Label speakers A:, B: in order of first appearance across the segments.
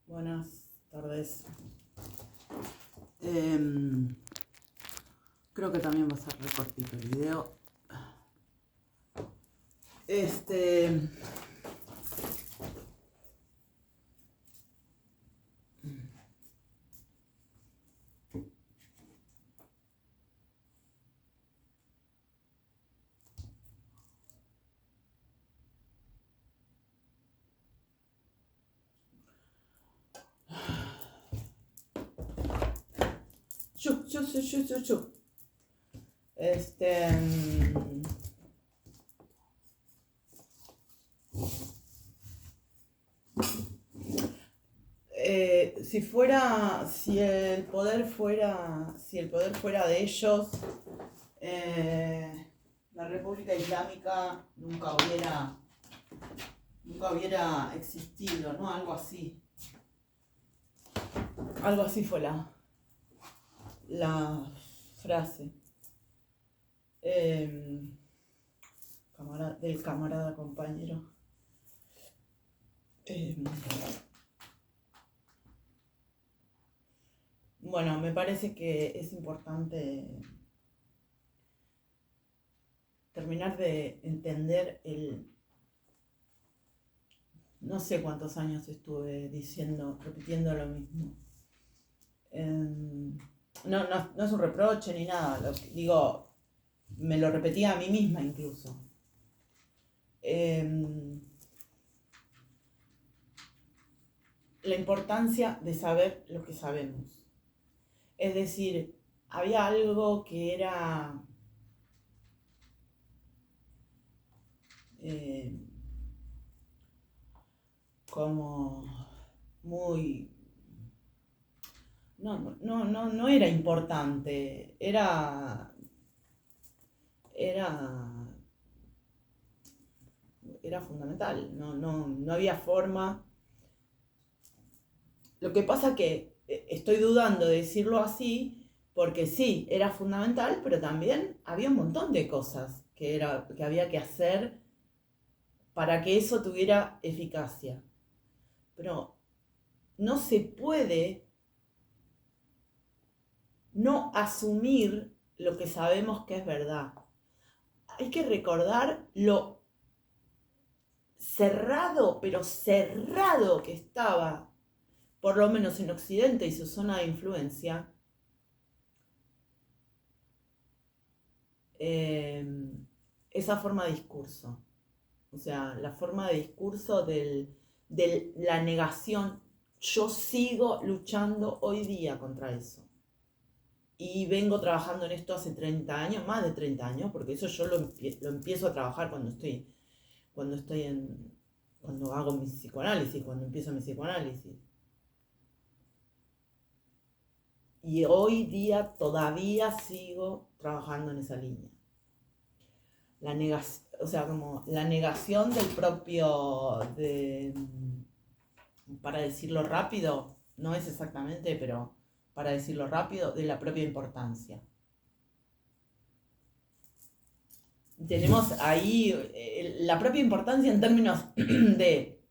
A: Buenas tardes. Creo que también va a ser recortito el video. Si el poder fuera de ellos, la República Islámica nunca hubiera existido, ¿no? Algo así fue la frase del camarada compañero. Bueno, me parece que es importante terminar de entender no sé cuántos años estuve repitiendo lo mismo. No es un reproche ni nada, me lo repetía a mí misma incluso. La importancia de saber lo que sabemos. Es decir, había algo que era como muy... No era importante, era fundamental, no había forma. Lo que pasa que estoy dudando de decirlo así, porque sí, era fundamental, pero también había un montón de cosas que había que hacer para que eso tuviera eficacia. Pero no se puede no asumir lo que sabemos que es verdad. Hay que recordar lo cerrado, pero cerrado que estaba, por lo menos en Occidente y su zona de influencia, esa forma de discurso. O sea, la forma de discurso de la negación. Yo sigo luchando hoy día contra eso. Y vengo trabajando en esto hace 30 años, más de 30 años, porque eso yo lo empiezo a trabajar cuando hago mi psicoanálisis, cuando empiezo mi psicoanálisis. Y hoy día todavía sigo trabajando en esa línea. La negación del propio, para decirlo rápido, no es exactamente, pero para decirlo rápido, de la propia importancia. Tenemos ahí la propia importancia en términos de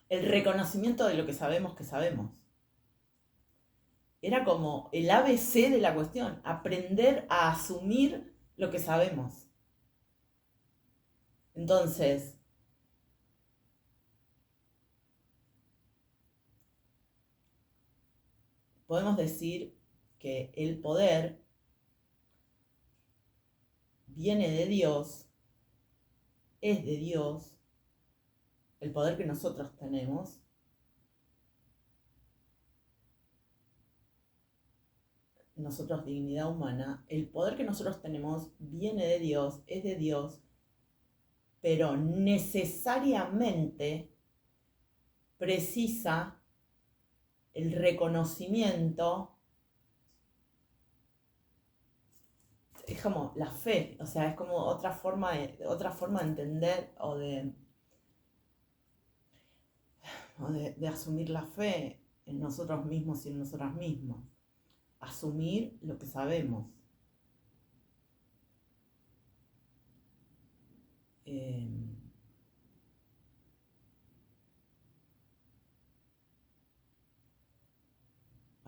A: el reconocimiento de lo que sabemos que sabemos. Era como el ABC de la cuestión, aprender a asumir lo que sabemos. Entonces, podemos decir que el poder viene de Dios, es de Dios, el poder que nosotros tenemos, nosotros dignidad humana, el poder que nosotros tenemos viene de Dios, es de Dios, pero necesariamente precisa el reconocimiento. Es como la fe, o sea, es como otra forma de entender o de asumir la fe en nosotros mismos y en nosotras mismas. Asumir lo que sabemos.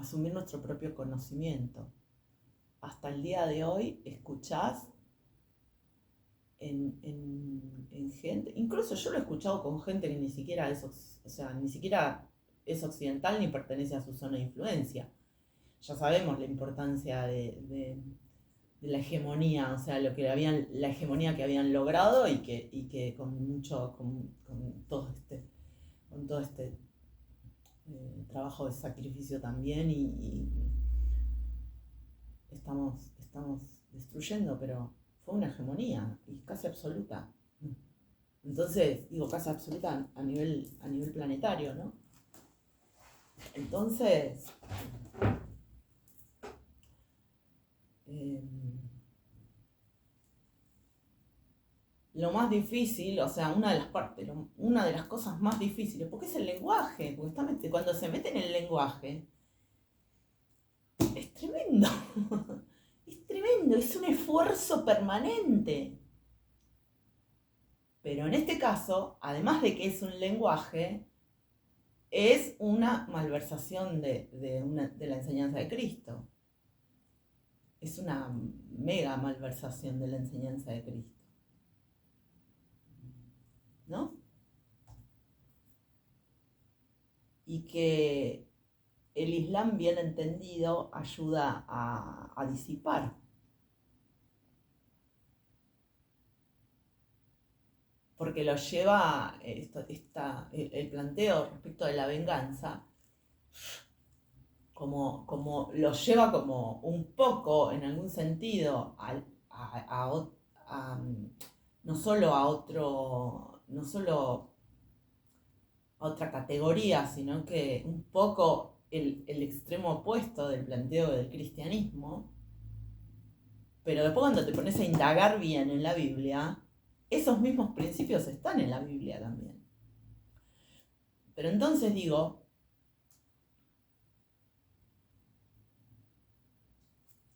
A: asumir nuestro propio conocimiento. Hasta el día de hoy escuchás en gente, incluso yo lo he escuchado con gente que ni siquiera es occidental ni pertenece a su zona de influencia. Ya sabemos la importancia de la hegemonía, o sea, la hegemonía que habían logrado y que con todo este trabajo de sacrificio también y estamos destruyendo, pero fue una hegemonía y casi absoluta. Entonces, digo casi absoluta a nivel planetario, ¿no? Entonces, lo más difícil, o sea, una de las cosas más difíciles, porque es el lenguaje, porque cuando se mete en el lenguaje, es tremendo, es tremendo, es un esfuerzo permanente. Pero en este caso, además de que es un lenguaje, es una malversación de la enseñanza de Cristo. Es una mega malversación de la enseñanza de Cristo. ¿No? Y que el Islam bien entendido ayuda a disipar. Porque lo lleva el planteo respecto de la venganza, como lo lleva como un poco, en algún sentido, no solo a otra categoría, sino que un poco el extremo opuesto del planteo del cristianismo. Pero después cuando te pones a indagar bien en la Biblia, esos mismos principios están en la Biblia también. Pero entonces digo,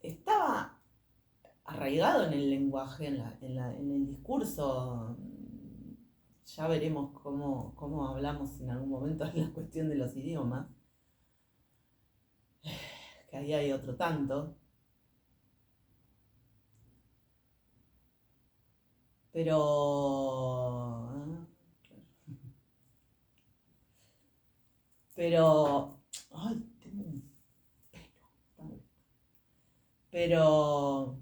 A: estaba arraigado en el lenguaje, en el discurso. Ya veremos cómo hablamos en algún momento en la cuestión de los idiomas, que ahí hay otro tanto. Pero, ay, tengo un pelo.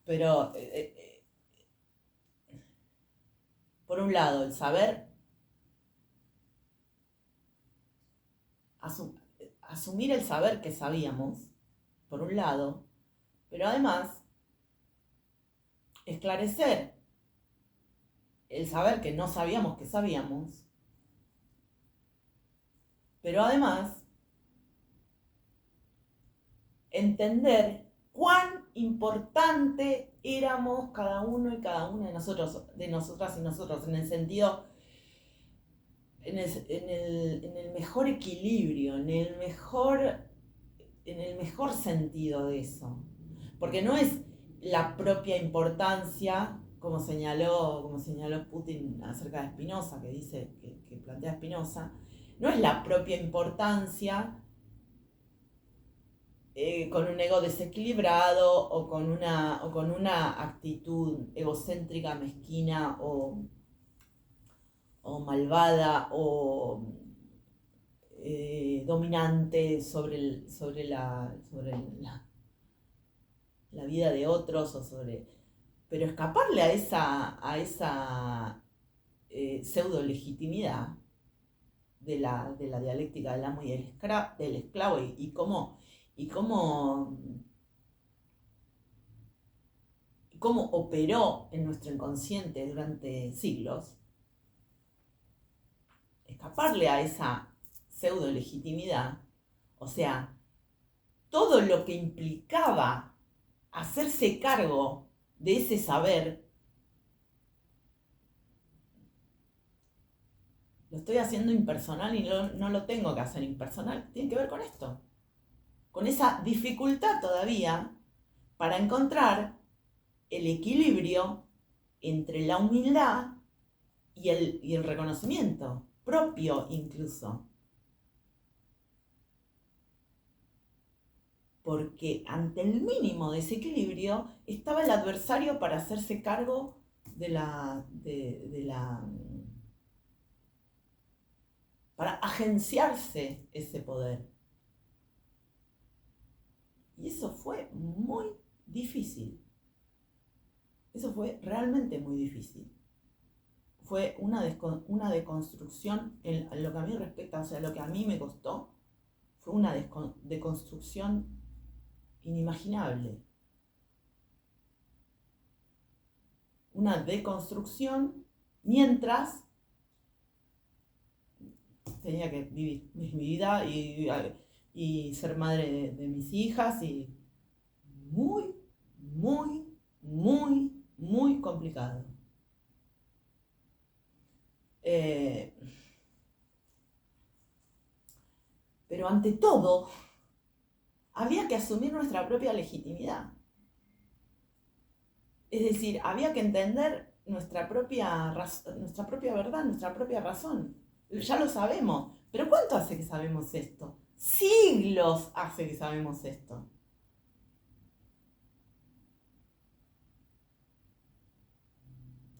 A: Pero, por un lado, el saber, asumir el saber que sabíamos, por un lado, pero además, esclarecer el saber que no sabíamos que sabíamos, pero además, entender cuán importante éramos cada uno y cada una de nosotros, de nosotras y nosotros, en el sentido, en el mejor equilibrio, en el mejor sentido de eso. Porque no es la propia importancia, como señaló Putin acerca de Spinoza, que dice, que plantea Spinoza, no es la propia importancia con un ego desequilibrado o con una actitud egocéntrica, mezquina o malvada o dominante sobre la vida de otros pero escaparle a esa pseudo legitimidad de la dialéctica del amo y del esclavo y cómo operó en nuestro inconsciente durante siglos. Escaparle a esa pseudo legitimidad, o sea, todo lo que implicaba hacerse cargo de ese saber, lo estoy haciendo impersonal y no lo tengo que hacer impersonal, tiene que ver con esto, con esa dificultad todavía para encontrar el equilibrio entre la humildad y el reconocimiento propio incluso. porque ante el mínimo desequilibrio estaba el adversario para hacerse cargo para agenciarse ese poder. Y eso fue muy difícil. Eso fue realmente muy difícil. Fue una deconstrucción en lo que a mí respecta, o sea, lo que a mí me costó, fue una deconstrucción inimaginable. Una deconstrucción mientras tenía que vivir mi vida y ser madre de mis hijas y muy, muy, muy, muy complicado. Pero ante todo, había que asumir nuestra propia legitimidad. Es decir, había que entender nuestra propia verdad, nuestra propia razón. Ya lo sabemos. Pero ¿cuánto hace que sabemos esto? Siglos hace que sabemos esto.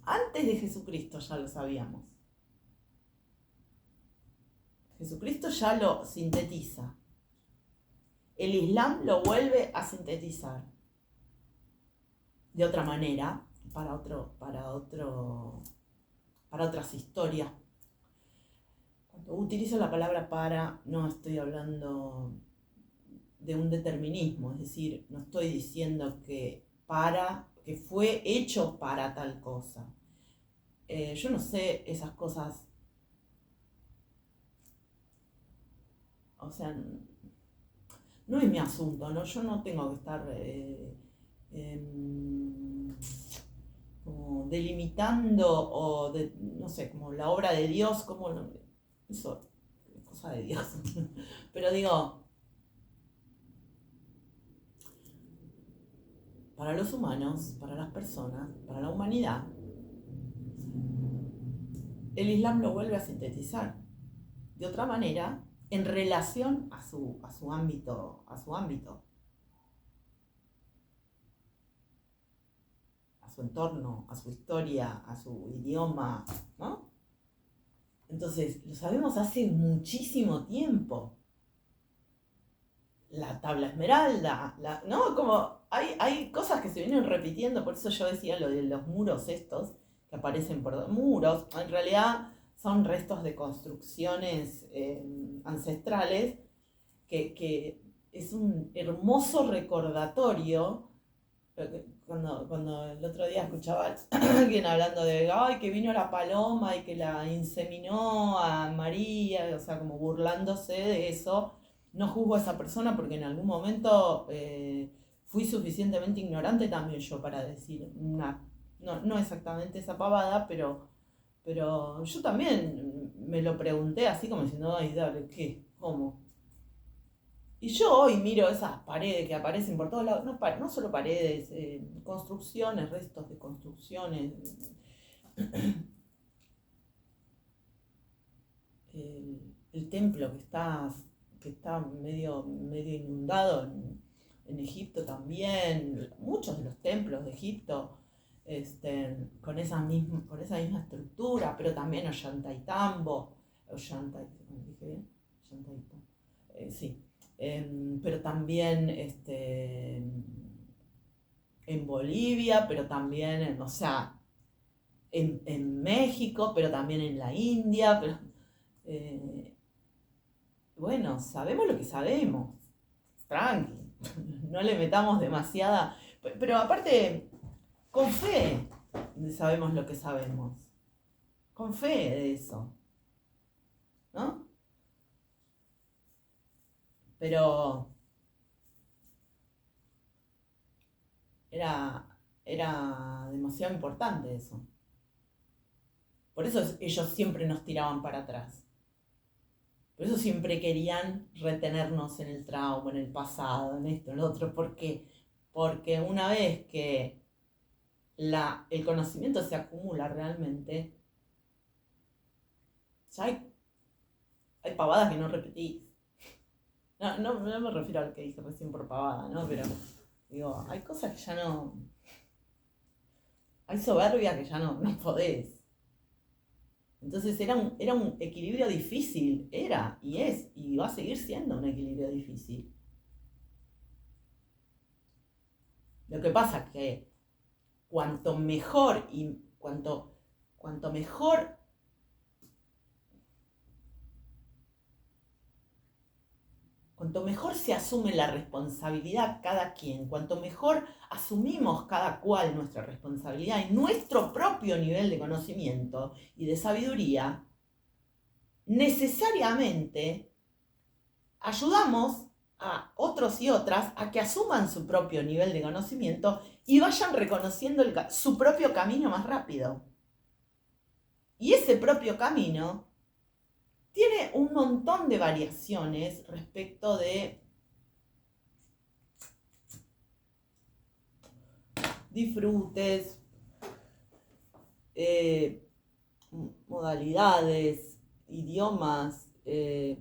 A: Antes de Jesucristo ya lo sabíamos. Jesucristo ya lo sintetiza. El Islam lo vuelve a sintetizar de otra manera, para otras historias. Cuando utilizo la palabra para, no estoy hablando de un determinismo, es decir, no estoy diciendo que fue hecho para tal cosa. Yo no sé esas cosas, o sea, no es mi asunto, ¿no? Yo no tengo que estar como delimitando no sé, como la obra de Dios, como eso es cosa de Dios. Pero digo, para los humanos, para las personas, para la humanidad, el Islam lo vuelve a sintetizar de otra manera en relación a su ámbito, a su entorno, a su historia, a su idioma, ¿no? Entonces, lo sabemos hace muchísimo tiempo. La tabla esmeralda, ¿no? Como hay cosas que se vienen repitiendo, por eso yo decía lo de los muros estos, que aparecen por muros, en realidad son restos de construcciones ancestrales, que es un hermoso recordatorio. Cuando el otro día escuchaba a alguien hablando de ay, que vino la paloma y que la inseminó a María, o sea, como burlándose de eso, no juzgo a esa persona porque en algún momento fui suficientemente ignorante también yo para decir no exactamente esa pavada, pero yo también me lo pregunté así como diciendo, ay, dale, ¿qué? ¿Cómo? Y yo hoy miro esas paredes que aparecen por todos lados, no solo paredes, construcciones, restos de construcciones, el templo que está medio inundado en Egipto también, muchos de los templos de Egipto con esa misma estructura, pero también Ollantaytambo, ¿dije bien? Ollantaytambo, sí. Pero también en Bolivia, pero también o sea, en México, pero también en la India, pero bueno, sabemos lo que sabemos, tranqui, no le metamos demasiada, pero aparte, con fe sabemos lo que sabemos, con fe de eso, ¿no? Pero era, era demasiado importante eso. Por eso ellos siempre nos tiraban para atrás. Por eso siempre querían retenernos en el trauma, en el pasado, en esto, en lo otro. Porque una vez que el conocimiento se acumula realmente, ya hay pavadas que no repetís. no me refiero al que dije recién por pavada, ¿no? Pero digo, hay cosas que ya no. Hay soberbia que ya no podés. Entonces era un equilibrio difícil, era y es, y va a seguir siendo un equilibrio difícil. Lo que pasa es que cuanto mejor y cuanto mejor cuanto mejor se asume la responsabilidad cada quien, cuanto mejor asumimos cada cual nuestra responsabilidad y nuestro propio nivel de conocimiento y de sabiduría, necesariamente ayudamos a otros y otras a que asuman su propio nivel de conocimiento y vayan reconociendo su propio camino más rápido. Y ese propio camino tiene un montón de variaciones respecto de disfrutes, modalidades, idiomas,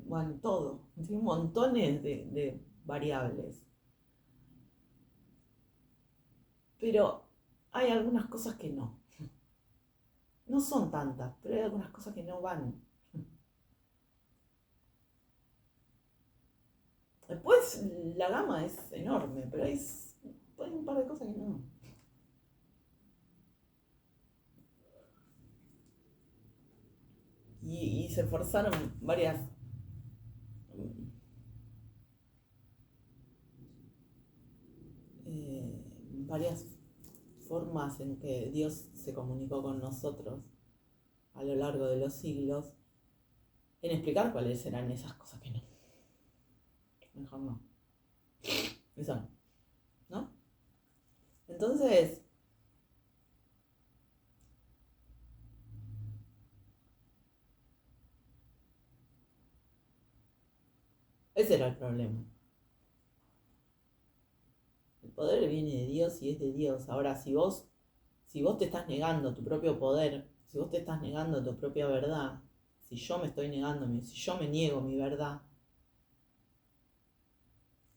A: bueno, todo. Tiene montones de variables. Pero hay algunas cosas que no. No son tantas, pero hay algunas cosas que no van. Después la gama es enorme, pero hay un par de cosas que no. Y se forzaron varias formas en que Dios se comunicó con nosotros a lo largo de los siglos, en explicar cuáles eran esas cosas que no. Mejor no. Eso no. ¿No? Entonces, ese era el problema. El poder viene de Dios y es de Dios. Ahora, si vos te estás negando tu propio poder, si vos te estás negando tu propia verdad, si yo me estoy negando, si yo me niego mi verdad,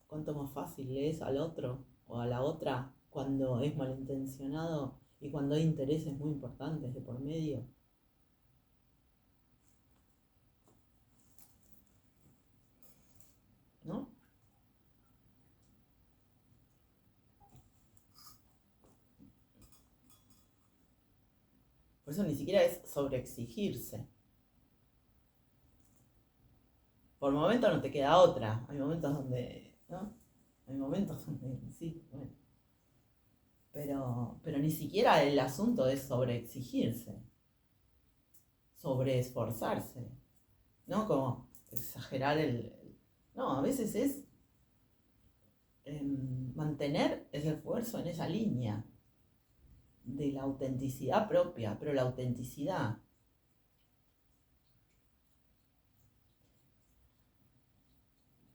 A: ¿cuánto más fácil le es al otro o a la otra cuando es malintencionado y cuando hay intereses muy importantes de por medio? ¿No? Por eso ni siquiera es sobreexigirse. Por momentos no te queda otra. Hay momentos donde, ¿no? Hay momentos donde sí, bueno. Pero ni siquiera el asunto es sobreexigirse, sobreesforzarse, ¿no? Como exagerar No, a veces es mantener ese esfuerzo en esa línea de la autenticidad propia, pero la autenticidad.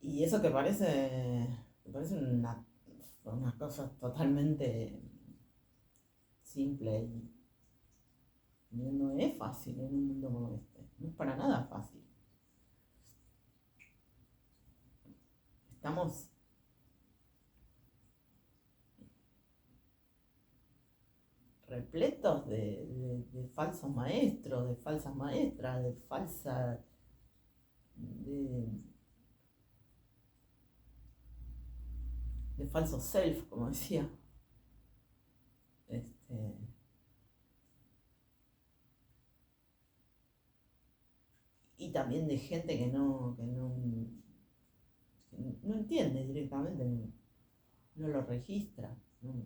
A: Y eso que parece una cosa totalmente simple y no es fácil en un mundo como este. No es para nada fácil. Estamos repletos de falsos maestros, de falsas maestras, de falso self, como decía. Y también de gente que no entiende directamente, no lo registra. ¿No?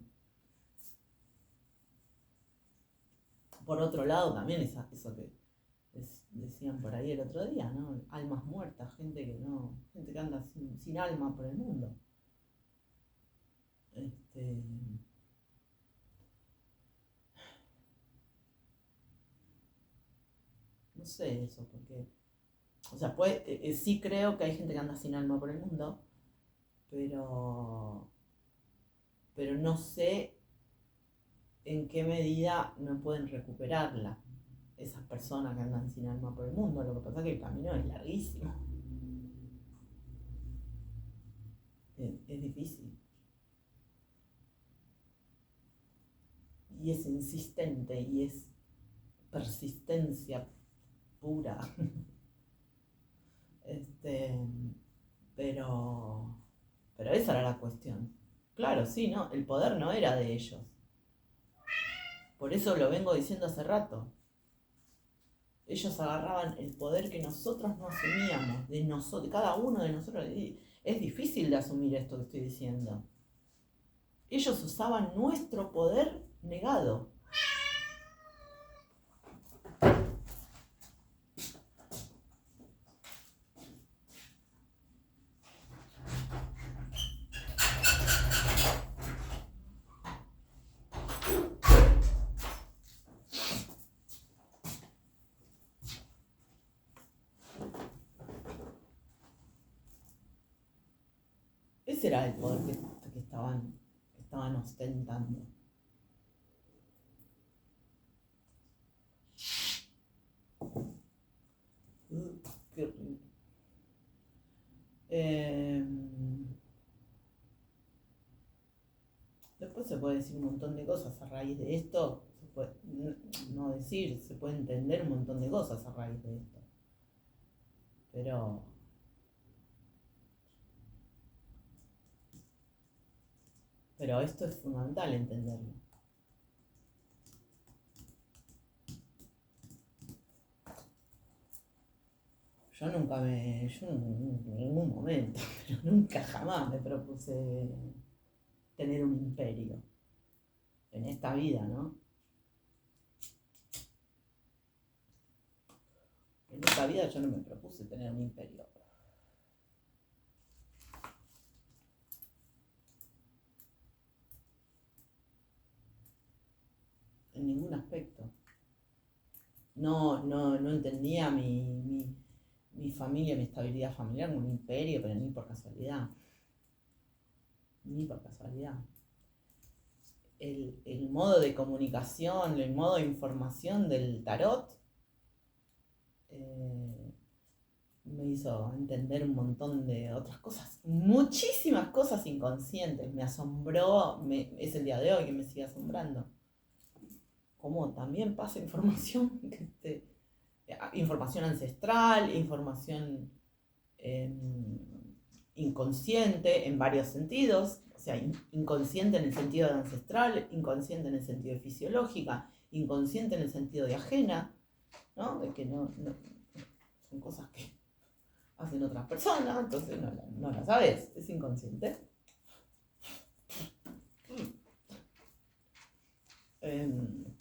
A: Por otro lado, también eso que decían por ahí el otro día, ¿no? Almas muertas, gente que anda sin alma por el mundo. No sé eso, porque, o sea, sí creo que hay gente que anda sin alma por el mundo, pero no sé en qué medida no pueden recuperarla esas personas que andan sin alma por el mundo. Lo que pasa es que el camino es larguísimo. es difícil. Y es insistente y es persistencia pura. Pero, pero esa era la cuestión. Claro, sí, ¿no? El poder no era de ellos. Por eso lo vengo diciendo hace rato. Ellos agarraban el poder que nosotros no asumíamos, de nosotros, cada uno de nosotros. Es difícil de asumir esto que estoy diciendo. Ellos usaban nuestro poder negado. Ese era el poder que estaban ostentando. Qué horrible. Después se puede decir un montón de cosas a raíz de esto. Se puede, no decir, se puede entender un montón de cosas a raíz de esto. Pero esto es fundamental entenderlo. Yo en ningún momento, pero nunca jamás me propuse tener un imperio en esta vida, ¿no? En esta vida yo no me propuse tener un imperio. En ningún aspecto. No entendía mi familia, mi estabilidad familiar como un imperio, pero ni por casualidad. Ni por casualidad. El modo de comunicación, el modo de información del tarot me hizo entender un montón de otras cosas, muchísimas cosas inconscientes. Me asombró, es el día de hoy que me sigue asombrando. Como también pasa información, información ancestral, información inconsciente en varios sentidos, o sea, inconsciente en el sentido de ancestral, inconsciente en el sentido de fisiológica, inconsciente en el sentido de ajena, ¿no? De que no son cosas que hacen otras personas, entonces no la sabes, es inconsciente. Un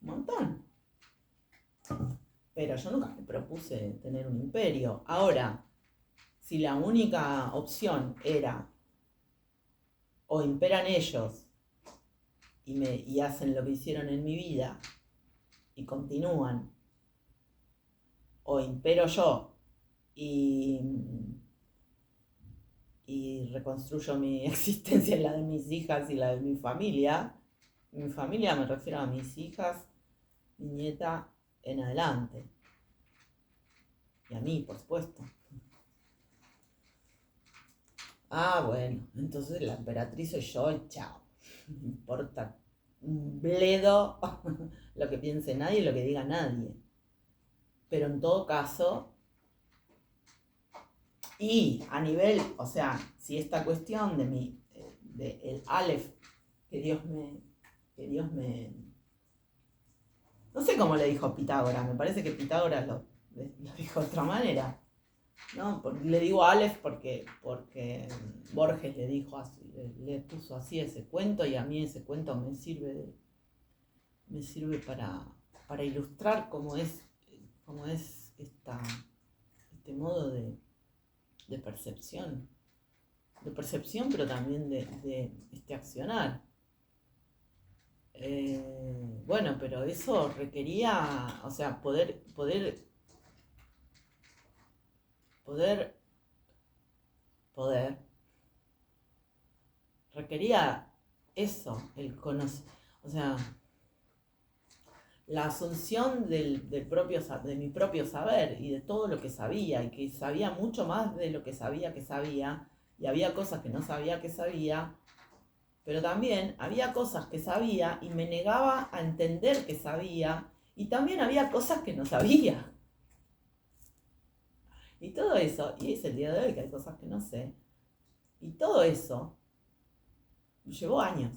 A: montón. Pero yo nunca me propuse tener un imperio. Ahora, si la única opción era o imperan ellos y hacen lo que hicieron en mi vida y continúan, o impero yo y reconstruyo mi existencia en la de mis hijas y la de mi familia me refiero a mis hijas, mi nieta en adelante, y a mí, por supuesto. Bueno, entonces la emperatriz soy yo y chao. No importa un bledo lo que piense nadie, lo que diga nadie. Pero en todo caso, y a nivel, o sea, si esta cuestión de el Aleph, que Dios me, no sé cómo le dijo Pitágoras, me parece que Pitágoras lo dijo de otra manera. ¿No? Le digo Aleph porque Borges le dijo así, le puso así ese cuento, y a mí ese cuento me sirve para ilustrar cómo es este modo de percepción, pero también de este accionar. Bueno, pero eso requería, o sea, poder requería eso, el conocer, o sea, la asunción de mi propio saber y de todo lo que sabía, y que sabía mucho más de lo que sabía, y había cosas que no sabía que sabía, pero también había cosas que sabía y me negaba a entender que sabía, y también había cosas que no sabía. Y todo eso, y es el día de hoy que hay cosas que no sé, y todo eso llevó años.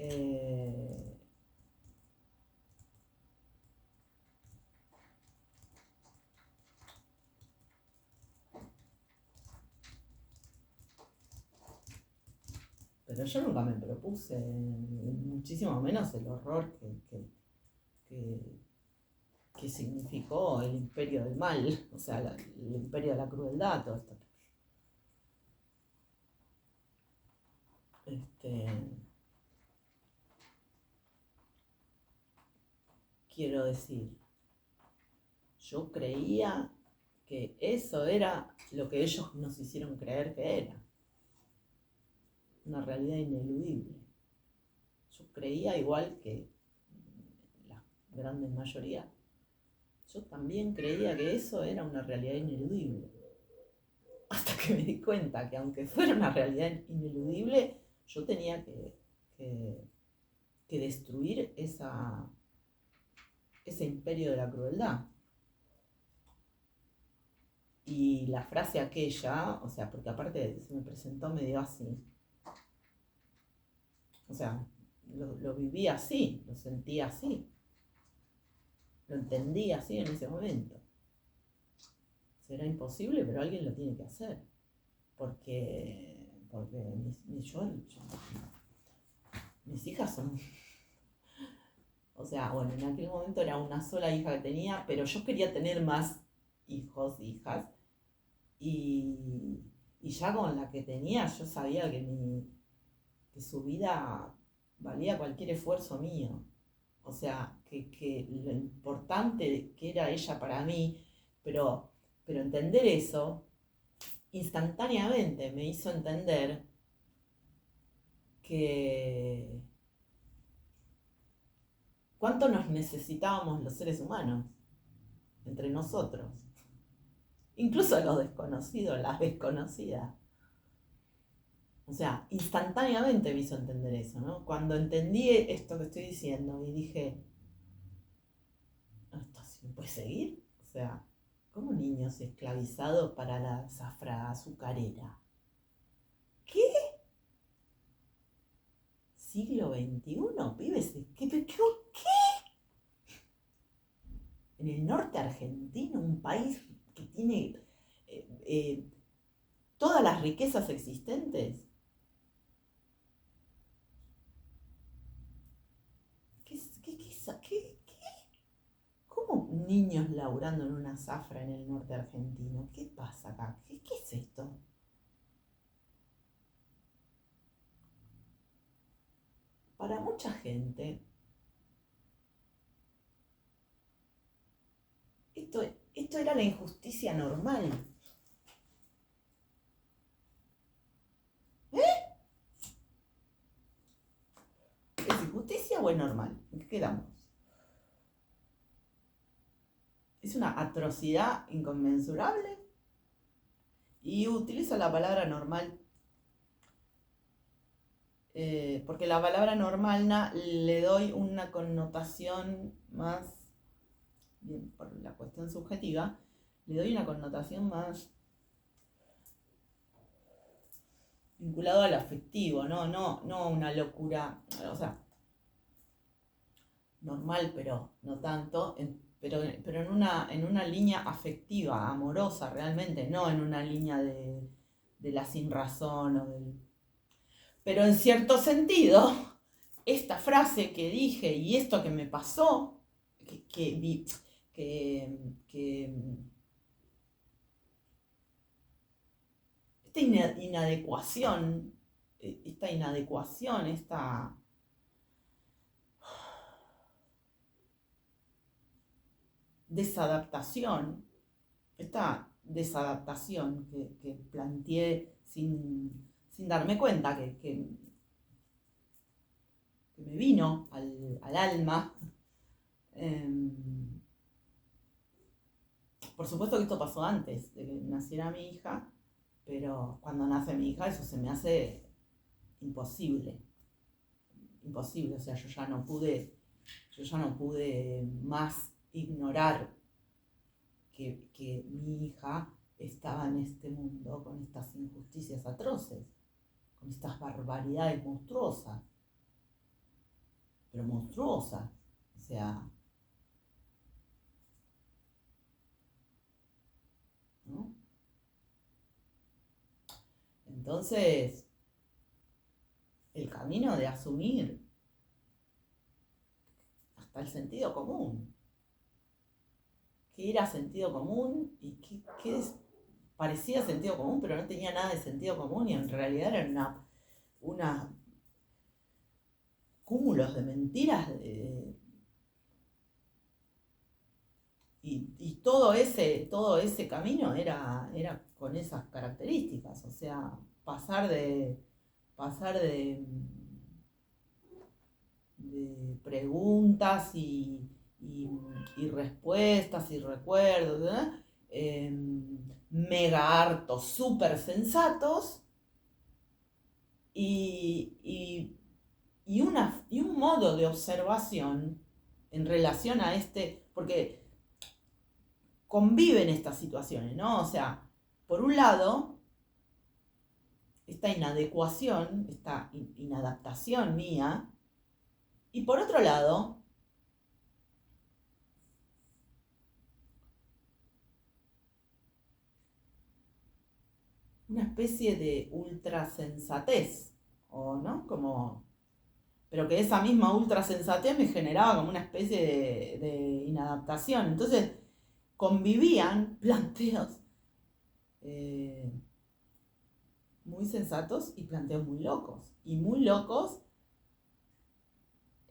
A: Eh, pero yo nunca me propuse, muchísimo menos el horror que, que significó el imperio del mal, o sea, el imperio de la crueldad, todo esto. Este, quiero decir, yo creía que eso era lo que ellos nos hicieron creer que era, una realidad ineludible. Yo creía igual que la grande mayoría, yo también creía que eso era una realidad ineludible. Hasta que me di cuenta que aunque fuera una realidad ineludible, yo tenía que destruir ese imperio de la crueldad. Y la frase aquella, o sea, porque aparte se me presentó medio así, o sea, lo viví así, lo sentí así, lo entendí así en ese momento. Será imposible, pero alguien lo tiene que hacer. Porque mis hijas son, o sea, bueno, en aquel momento era una sola hija que tenía, pero yo quería tener más hijos, hijas, y, y ya con la que tenía yo sabía que su vida valía cualquier esfuerzo mío. O sea, que lo importante que era ella para mí, pero entender eso instantáneamente me hizo entender que cuánto nos necesitábamos los seres humanos entre nosotros, incluso los desconocidos, las desconocidas. O sea, instantáneamente me hizo entender eso, ¿no? Cuando entendí esto que estoy diciendo y dije, ¿esto sí puede seguir? O sea, ¿cómo niños esclavizados para la zafra azucarera? ¿Qué? ¿Siglo XXI? ¿Pibes? ¿Qué? En el norte argentino, un país que tiene todas las riquezas existentes. ¿Cómo niños laburando en una zafra en el norte argentino? ¿Qué pasa acá? ¿Qué es esto? Para mucha gente, esto era la injusticia normal. ¿Es injusticia o es normal? ¿En qué quedamos? ¿Es una atrocidad inconmensurable? Y utilizo la palabra normal porque la palabra normal le doy una connotación más, bien, por la cuestión subjetiva, le doy una connotación más vinculado al afectivo, no una locura, o sea, normal, pero no tanto, pero en una línea afectiva, amorosa realmente, no en una línea de la sinrazón o del... Pero en cierto sentido, esta frase que dije y esto que me pasó, que, que esta inadecuación, esta desadaptación, esta desadaptación que planteé sin darme cuenta que me vino al alma. Por supuesto que esto pasó antes de que naciera mi hija, pero cuando nace mi hija eso se me hace imposible. Imposible, o sea, yo ya no pude más ignorar que mi hija estaba en este mundo con estas injusticias atroces, con estas barbaridades monstruosas, pero monstruosas, o sea, ¿no? Entonces, el camino de asumir hasta el sentido común, qué era sentido común y qué parecía sentido común, pero no tenía nada de sentido común y en realidad eran una cúmulos de mentiras y todo ese camino era con esas características, o sea, pasar de preguntas y respuestas y recuerdos, mega hartos, súper sensatos y, y un modo de observación en relación a porque conviven estas situaciones, ¿no? O sea, por un lado, esta inadecuación, esta inadaptación mía, y por otro lado, una especie de ultrasensatez, o no, como, pero que esa misma ultrasensatez me generaba como una especie de inadaptación. Entonces convivían planteos muy sensatos y planteos muy locos. Y muy locos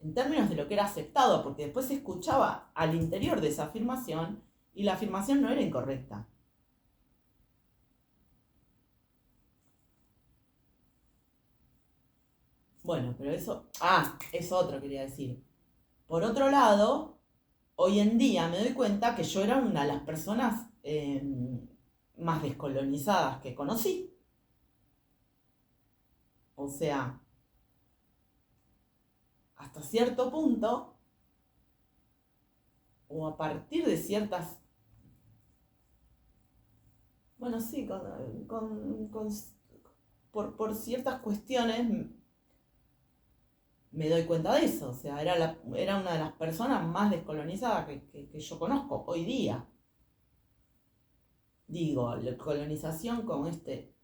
A: en términos de lo que era aceptado, porque después se escuchaba al interior de esa afirmación y la afirmación no era incorrecta. Bueno, pero eso... Ah, es otro quería decir. Por otro lado, hoy en día me doy cuenta que yo era una de las personas más descolonizadas que conocí. O sea, hasta cierto punto, o a partir de ciertas... Bueno, sí, por ciertas cuestiones me doy cuenta de eso. O sea, era una de las personas más descolonizadas que yo conozco hoy día. Digo, la colonización con este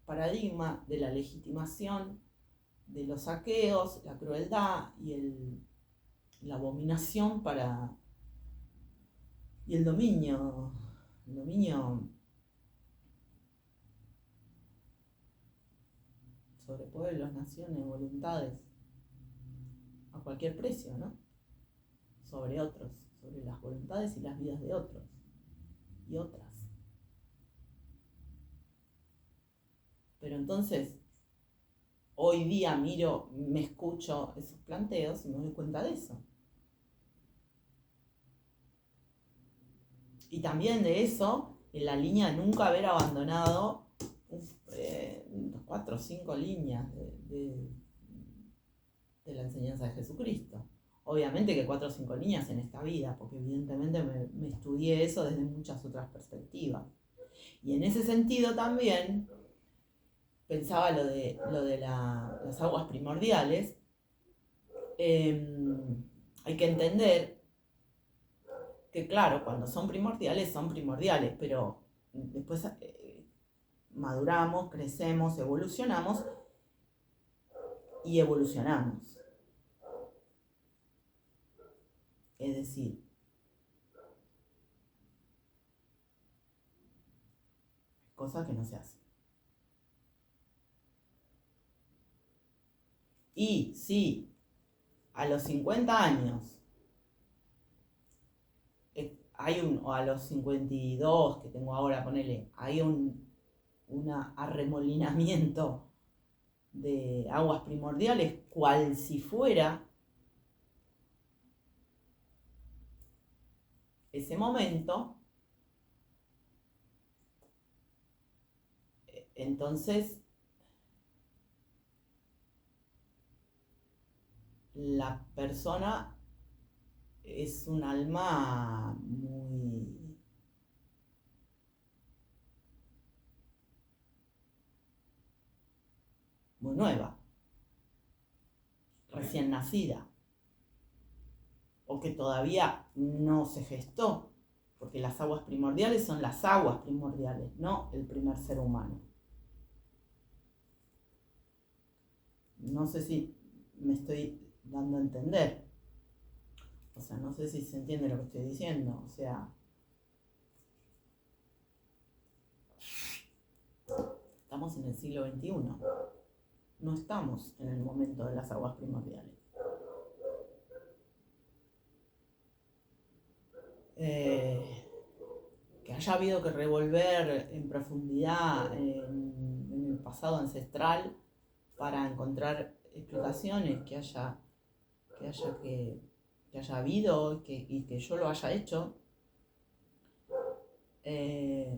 A: paradigma de la legitimación de los saqueos, la crueldad y la abominación y el dominio sobre pueblos, naciones, voluntades, a cualquier precio, ¿no? Sobre otros, sobre las voluntades y las vidas de otros y otras. Pero entonces, hoy día me escucho esos planteos y me doy cuenta de eso. Y también de eso, en la línea de nunca haber abandonado 4 o 5 líneas de la enseñanza de Jesucristo. Obviamente que 4 o 5 líneas en esta vida, porque evidentemente me estudié eso desde muchas otras perspectivas. Y en ese sentido también pensaba lo de las aguas primordiales. Hay que entender que claro, cuando son primordiales, pero después maduramos, crecemos, evolucionamos y evolucionamos. Es decir, cosas que no se hacen. Y si a los 50 años o a los 52 que tengo ahora, ponele, hay un arremolinamiento de aguas primordiales, cual si fuera ese momento, entonces la persona es un alma muy nueva, recién nacida, o que todavía no se gestó, porque las aguas primordiales son las aguas primordiales, no el primer ser humano. No sé si me estoy dando a entender. O sea, no sé si se entiende lo que estoy diciendo. O sea, estamos en el siglo XXI. No estamos en el momento de las aguas primordiales. Que haya habido que revolver en profundidad en el pasado ancestral para encontrar explicaciones, que haya habido y que yo lo haya hecho,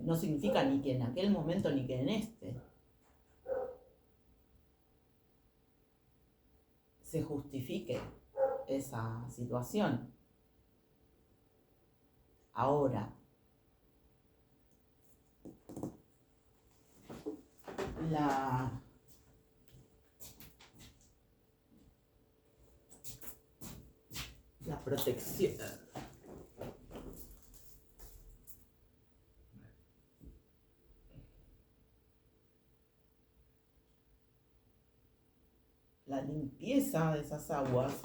A: no significa ni que en aquel momento ni que en este se justifique esa situación. Ahora, la protección, la limpieza de esas aguas,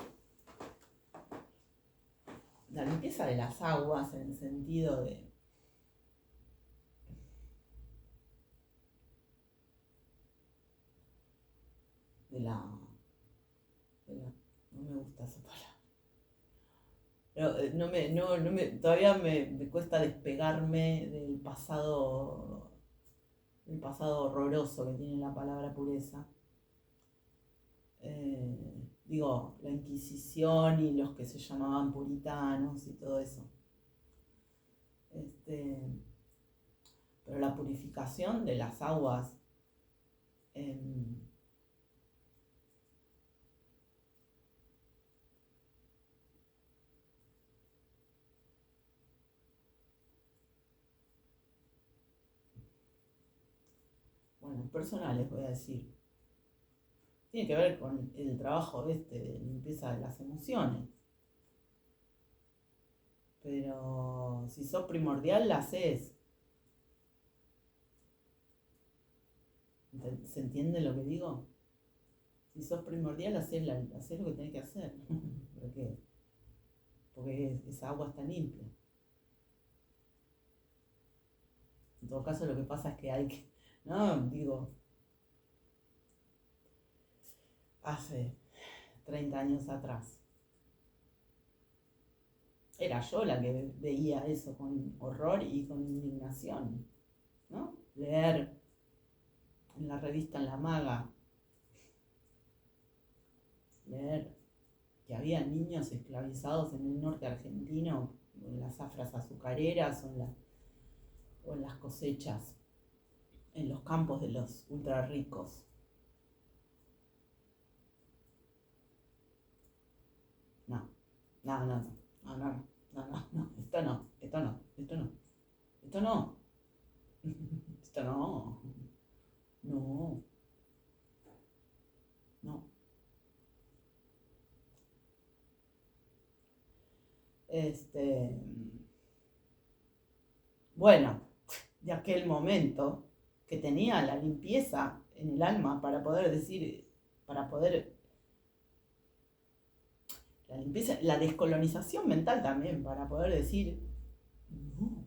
A: la limpieza de las aguas en el sentido de la no me gusta esa palabra. Pero todavía me cuesta despegarme del pasado horroroso que tiene la palabra pureza. Digo, la Inquisición y los que se llamaban puritanos y todo eso. Pero la purificación de las aguas bueno, personales voy a decir, tiene que ver con el trabajo de limpieza de las emociones. Pero si sos primordial, la haces. ¿Se entiende lo que digo? Si sos primordial, haces lo que tenés que hacer. ¿Por qué? Porque esa agua está limpia. En todo caso, lo que pasa es que hay que... No, digo, hace 30 años atrás. Era yo la que veía eso con horror y con indignación, ¿no? Leer en la revista En la Maga, leer que había niños esclavizados en el norte argentino, en las zafras azucareras o en las cosechas, en los campos de los ultra ricos. No, no, no, no, no, no, no, no, esto no, esto no, esto no, esto no, esto no, no, no. Bueno, de aquel momento que tenía la limpieza en el alma para poder decir, para poder, la limpieza, la descolonización mental también, para poder decir, no,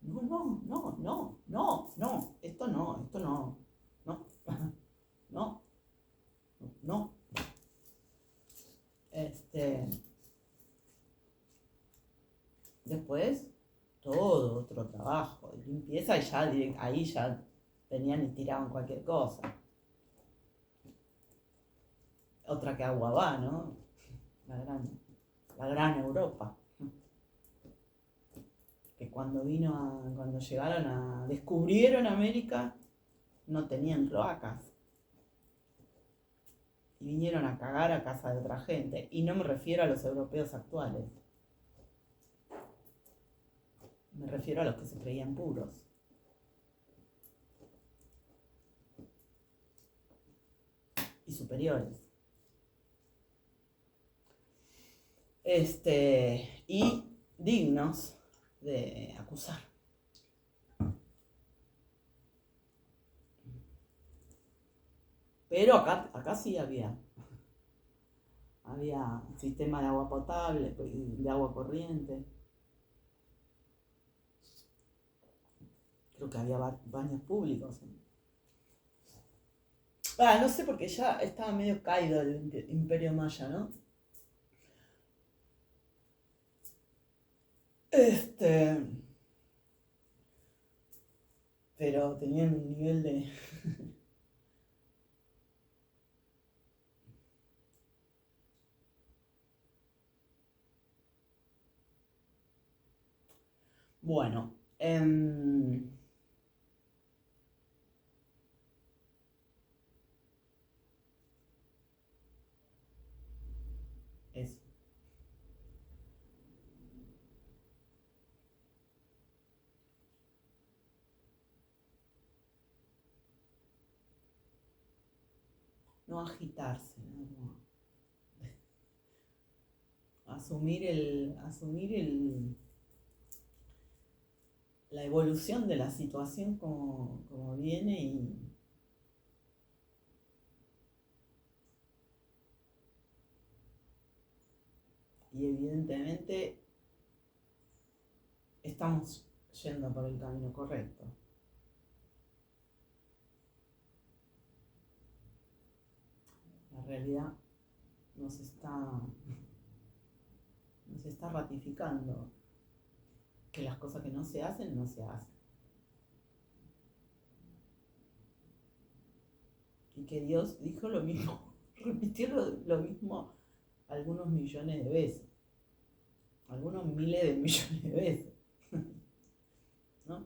A: no, no, no, no, no, no, esto no, no, no, no. Después, todo otro trabajo de limpieza y ya ahí ya venían y tiraban cualquier cosa. otra que agua va, ¿no? La gran Europa. Que cuando llegaron descubrieron América, no tenían cloacas. Y vinieron a cagar a casa de otra gente. Y no me refiero a los europeos actuales. Me refiero a los que se creían puros. Y superiores. Y dignos de acusar. Pero acá sí había sistema de agua potable, de agua corriente. Creo que había baños públicos. No sé, porque ya estaba medio caído el Imperio Maya, ¿no? Pero tenían un nivel de... Bueno, eso. No agitarse, ¿no? Asumir la evolución de la situación como viene y evidentemente estamos yendo por el camino correcto. La realidad nos está ratificando que las cosas que no se hacen, no se hacen. Y que Dios dijo lo mismo, repitió lo mismo algunos millones de veces, algunos miles de millones de veces, ¿no?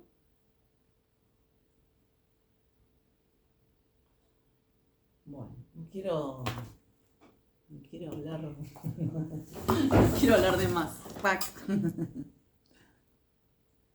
A: Bueno, no quiero hablar, no quiero hablar de más. Pac.